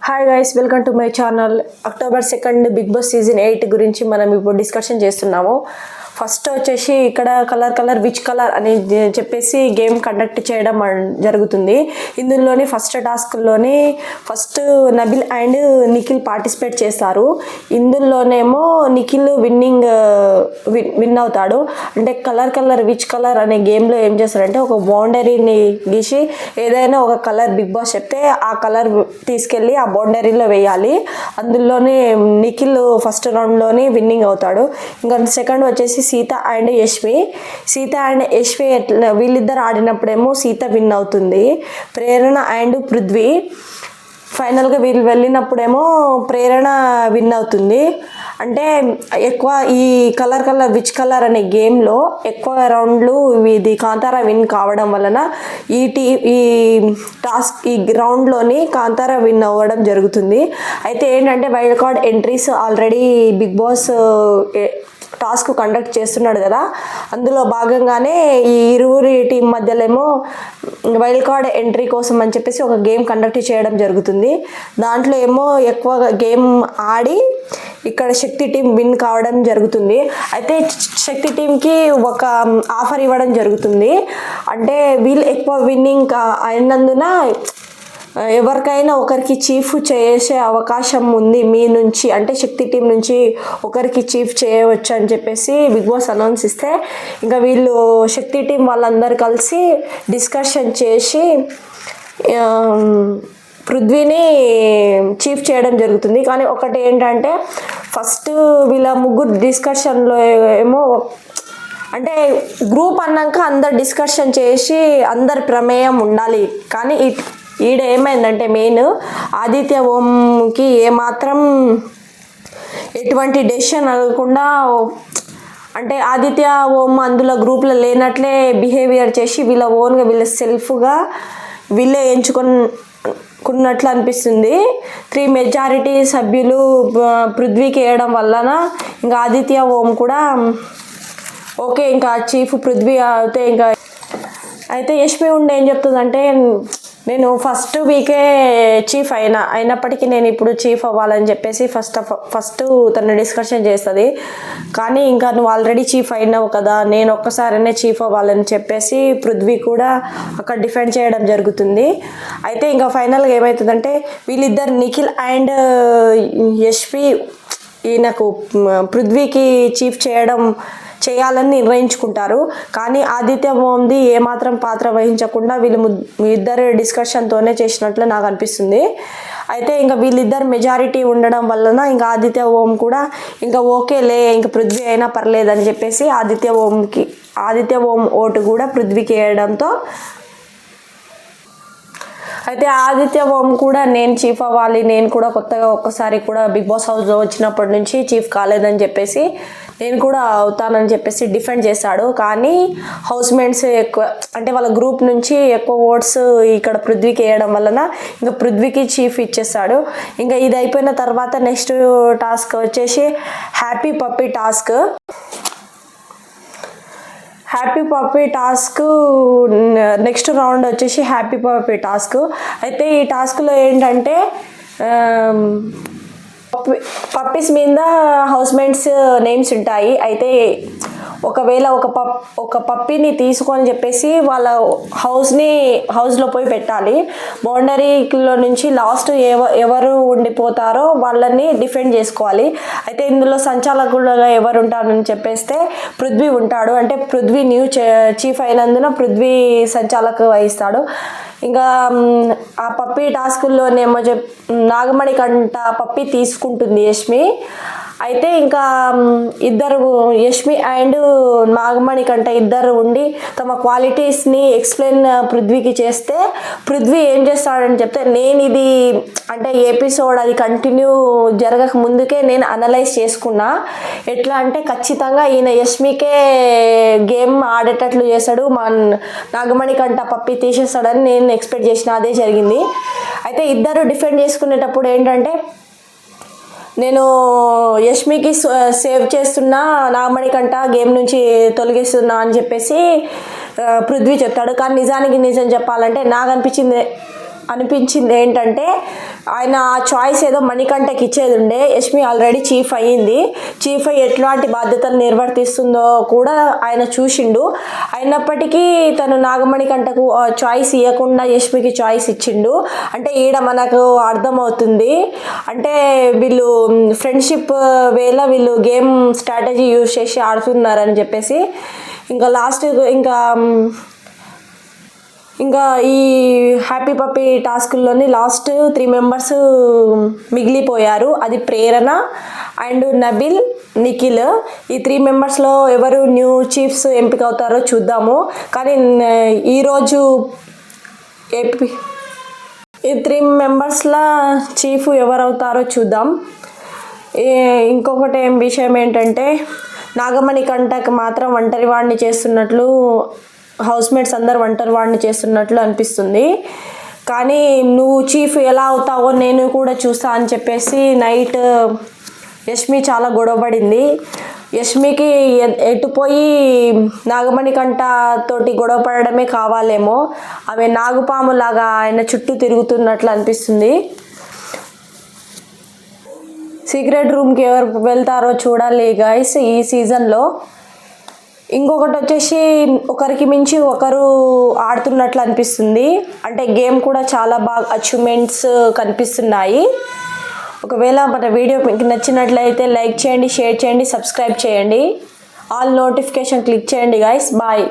Hi guys, welcome to my channel. October 2 Bigg Boss season 8 గురించి మనం ఇప్పుడు discussion చేస్తున్నాము. ఫస్ట్ వచ్చేసి ఇక్కడ కలర్ విచ్ కలర్ అని చెప్పేసి గేమ్ కండక్ట్ చేయడం జరుగుతుంది. ఇందులోని ఫస్ట్ టాస్క్లోని first Nabil and Nikhil participate చేస్తారు. ఇందులోనేమో నిఖిల్ విన్ అవుతాడు. అంటే కలర్ విచ్ కలర్ అనే గేమ్లో ఏం చేస్తారంటే ఒక బౌండరీని గీసి ఏదైనా ఒక కలర్ బిగ్ బాస్ చెప్తే ఆ కలర్ తీసుకెళ్ళి ఆ బౌండరీలో వేయాలి. అందులోనే నిఖిల్ ఫస్ట్ రౌండ్లోని విన్నింగ్ అవుతాడు. ఇంకా సెకండ్ వచ్చేసి సీత అండ్ యశ్వి వీళ్ళిద్దరు ఆడినప్పుడేమో సీత విన్ అవుతుంది. ప్రేరణ అండ్ పృథ్వీ ఫైనల్గా వీళ్ళు వెళ్ళినప్పుడేమో ప్రేరణ విన్ అవుతుంది. అంటే ఎక్కువ ఈ కలర్ విచ్ కలర్ అనే గేమ్లో ఎక్కువ రౌండ్లు ఇది కాంతారా విన్ కావడం వలన ఈ రౌండ్లోని కాంతారా విన్ అవ్వడం జరుగుతుంది. అయితే ఏంటంటే wild card entries already Bigg Boss task conduct చేస్తున్నాడు కదా, అందులో భాగంగానే ఈ ఇరువురి టీం మధ్యలో ఏమో వైల్డ్ కార్డ్ ఎంట్రీ కోసం అని చెప్పేసి ఒక గేమ్ కండక్ట్ చేయడం జరుగుతుంది. దాంట్లో ఏమో ఎక్కువగా గేమ్ ఆడి ఇక్కడ శక్తి టీం విన్ కావడం జరుగుతుంది. అయితే శక్తి టీంకి ఒక ఆఫర్ ఇవ్వడం జరుగుతుంది. అంటే వీళ్ళు ఎక్కువ విన్నింగ్ అయినందున ఎవరికైనా ఒకరికి చీఫ్ చేసే అవకాశం ఉంది మీ నుంచి, అంటే శక్తి టీం నుంచి ఒకరికి చీఫ్ చేయవచ్చు అని చెప్పేసి బిగ్ బాస్ అనౌన్స్ ఇస్తే ఇంకా వీళ్ళు శక్తి టీం వాళ్ళందరూ కలిసి డిస్కషన్ చేసి పృథ్వీని చీఫ్ చేయడం జరుగుతుంది. కానీ ఒకటి ఏంటంటే ఫస్ట్ వీళ్ళ ముగ్గురు డిస్కషన్లో ఏమో అంటే గ్రూప్ అన్నాక అందరు డిస్కషన్ చేసి అందరి ప్రమేయం ఉండాలి. కానీ ఈడ ఏమైందంటే మెయిన్ ఆదిత్య ఓంకి ఏమాత్రం ఎటువంటి డెసిషన్ అడగకుండా, అంటే ఆదిత్య ఓం అందులో గ్రూప్లో లేనట్లే బిహేవియర్ చేసి వీళ్ళ ఓన్గా వీళ్ళ సెల్ఫ్గా వీళ్ళే ఎంచుకున్నట్లు అనిపిస్తుంది. 3 మెజారిటీ సభ్యులు పృథ్వీకి వేయడం వలన ఇంకా ఆదిత్య ఓం కూడా ఓకే ఇంకా చీఫ్ పృథ్వీ అయితే ఇంకా అయితే యశ్మి ఉండి ఏం చెప్తుందంటే నేను ఫస్ట్ వీకే చీఫ్ అయినప్పటికీ నేను ఇప్పుడు చీఫ్ అవ్వాలని చెప్పేసి ఫస్ట్ తను డిస్కషన్ చేస్తుంది. కానీ ఇంకా నువ్వు ఆల్రెడీ చీఫ్ అయినావు కదా, నేను ఒక్కసారైనా చీఫ్ అవ్వాలని చెప్పేసి పృథ్వీ కూడా అక్కడ డిఫెండ్ చేయడం జరుగుతుంది. అయితే ఇంకా ఫైనల్గా ఏమవుతుందంటే వీళ్ళిద్దరు నిఖిల్ అండ్ యశ్వి ఈయనకు పృథ్వీకి చీఫ్ చేయాలని నిర్ణయించుకుంటారు. కానీ ఆదిత్య ఓంది ఏమాత్రం పాత్ర వహించకుండా వీళ్ళు ఇద్దరు డిస్కషన్తోనే చేసినట్లు నాకు అనిపిస్తుంది. అయితే ఇంకా వీళ్ళిద్దరు మెజారిటీ ఉండడం వలన ఇంకా ఆదిత్య ఓం కూడా ఇంకా ఓకేలే ఇంకా పృథ్వీ అయినా పర్లేదని చెప్పేసి ఆదిత్య ఓం ఓటు కూడా పృథ్వీకి వేయడంతో అయితే ఆదిత్య ఓం కూడా నేను చీఫ్ అవ్వాలి, నేను కూడా కొత్తగా ఒక్కసారి కూడా బిగ్ బాస్ హౌస్లో వచ్చినప్పటి నుంచి చీఫ్ కాలేదని చెప్పేసి నేను కూడా అవుతానని చెప్పేసి డిఫెండ్ చేశాడు. కానీ హౌస్మేట్స్ ఎక్కువ అంటే వాళ్ళ గ్రూప్ నుంచి ఎక్కువ ఓట్స్ ఇక్కడ పృథ్వీకి వేయడం వలన ఇంకా పృథ్వీకి చీఫ్ ఇచ్చేస్తాడు. ఇంకా ఇది అయిపోయిన తర్వాత నెక్స్ట్ టాస్క్ వచ్చేసి happy puppy task next round వచ్చేసి హ్యాపీ పప్పీ టాస్క్. అయితే ఈ టాస్క్లో ఏంటంటే పప్పీస్ మీద హౌస్మేట్స్ నేమ్స్ ఉంటాయి. అయితే ఒకవేళ ఒక పప్పీని తీసుకొని చెప్పేసి వాళ్ళ హౌస్లో పోయి పెట్టాలి. బౌండరీలో నుంచి లాస్ట్ ఎవరు ఉండిపోతారో వాళ్ళని డిఫెండ్ చేసుకోవాలి. అయితే ఇందులో సంచాలకులుగా ఎవరు ఉంటారని చెప్పేస్తే పృథ్వీ ఉంటాడు. అంటే పృథ్వీ న్యూ చీఫ్ అయినందున పృథ్వీ సంచాలక వహిస్తాడు. ఇంకా ఆ పప్పీ టాస్కుల్లోనేమో నాగమణి కంట పప్పీ తీసుకుంటుంది యశ్మి. అయితే ఇంకా ఇద్దరు యశ్మి అండ్ నాగమణి కంట ఇద్దరు ఉండి తమ క్వాలిటీస్ని ఎక్స్ప్లెయిన్ పృథ్వీకి చేస్తే పృథ్వీ ఏం చేస్తాడని చెప్తే నేను ఇది అంటే ఎపిసోడ్ అది కంటిన్యూ జరగక ముందుకే నేను అనలైజ్ చేసుకున్నా. ఎట్లా అంటే ఖచ్చితంగా ఈయన యశ్మికే గేమ్ ఆడేటట్లు చేశాడు, మా నాగమణి కంట పప్పి తీసేస్తాడని నేను ఎక్స్పెక్ట్ చేసిన, అదే జరిగింది. అయితే ఇద్దరు డిఫెండ్ చేసుకునేటప్పుడు ఏంటంటే నేను యష్మికి సేవ్ చేస్తున్నా, నాగమణి కంట గేమ్ నుంచి తొలగిస్తున్నా అని చెప్పేసి పృథ్వీ చెప్తాడు. కానీ నిజానికి నిజం చెప్పాలంటే నాకు అనిపించింది అనిపించింది ఏంటంటే ఆయన చాయిస్ ఏదో మణికంఠకి ఇచ్చేది ఉండే. యష్మి ఆల్రెడీ చీఫ్ అయ్యింది. చీఫ్ అయ్యి ఎట్లాంటి బాధ్యతలు నిర్వర్తిస్తుందో కూడా ఆయన చూసిండు. అయినప్పటికీ తను నాగమణికంఠకు చాయిస్ ఇవ్వకుండా యష్మికి చాయిస్ ఇచ్చిండు. అంటే ఈడ మనకు అర్థమవుతుంది అంటే వీళ్ళు ఫ్రెండ్షిప్ వేలో వీళ్ళు గేమ్ స్ట్రాటజీ యూజ్ చేసి ఆడుతున్నారని చెప్పేసి. ఇంకా లాస్ట్ ఇంకా ఈ హ్యాపీ పప్పీ టాస్క్లోని లాస్ట్ 3 మెంబర్స్ మిగిలిపోయారు. అది ప్రేరణ అండ్ నబిల్, నిఖిల్. ఈ 3 మెంబర్స్లో ఎవరు న్యూ చీఫ్స్ ఎంపిక అవుతారో చూద్దాము. కానీ ఈరోజు ఈ 3 మెంబర్స్లో చీఫ్ ఎవరు అవుతారో చూద్దాం. ఇంకొకటి విషయం ఏంటంటే నాగమణికంఠకి మాత్రం ఒంటరి వాడిని చేస్తున్నట్లు, హౌస్మేట్స్ అందరు ఒంటరి వాడిని చేస్తున్నట్లు అనిపిస్తుంది. కానీ నువ్వు చీఫ్ ఎలా అవుతావో నేను కూడా చూస్తా అని చెప్పేసి నైట్ యష్మి చాలా గొడవపడింది. యష్మికి ఎటుపోయి నాగమణికంఠ తోటి గొడవ పడడమే కావాలేమో. ఆమె నాగుపాములాగా ఆయన చుట్టూ తిరుగుతున్నట్లు అనిపిస్తుంది. సీక్రెట్ రూమ్కి ఎవరు వెళ్తారో చూడాలి గైస్ ఈ సీజన్లో. ఇంకొకటి వచ్చేసి ఒకరికి మించి ఒకరు ఆడుతున్నట్లు అనిపిస్తుంది. అంటే గేమ్ కూడా చాలా బాగా అచీవ్మెంట్స్ కనిపిస్తున్నాయి. ఒకవేళ మన వీడియో మీకు నచ్చినట్లయితే లైక్ చేయండి, షేర్ చేయండి, సబ్స్క్రైబ్ చేయండి, ఆల్ నోటిఫికేషన్ క్లిక్ చేయండి గైస్. బాయ్.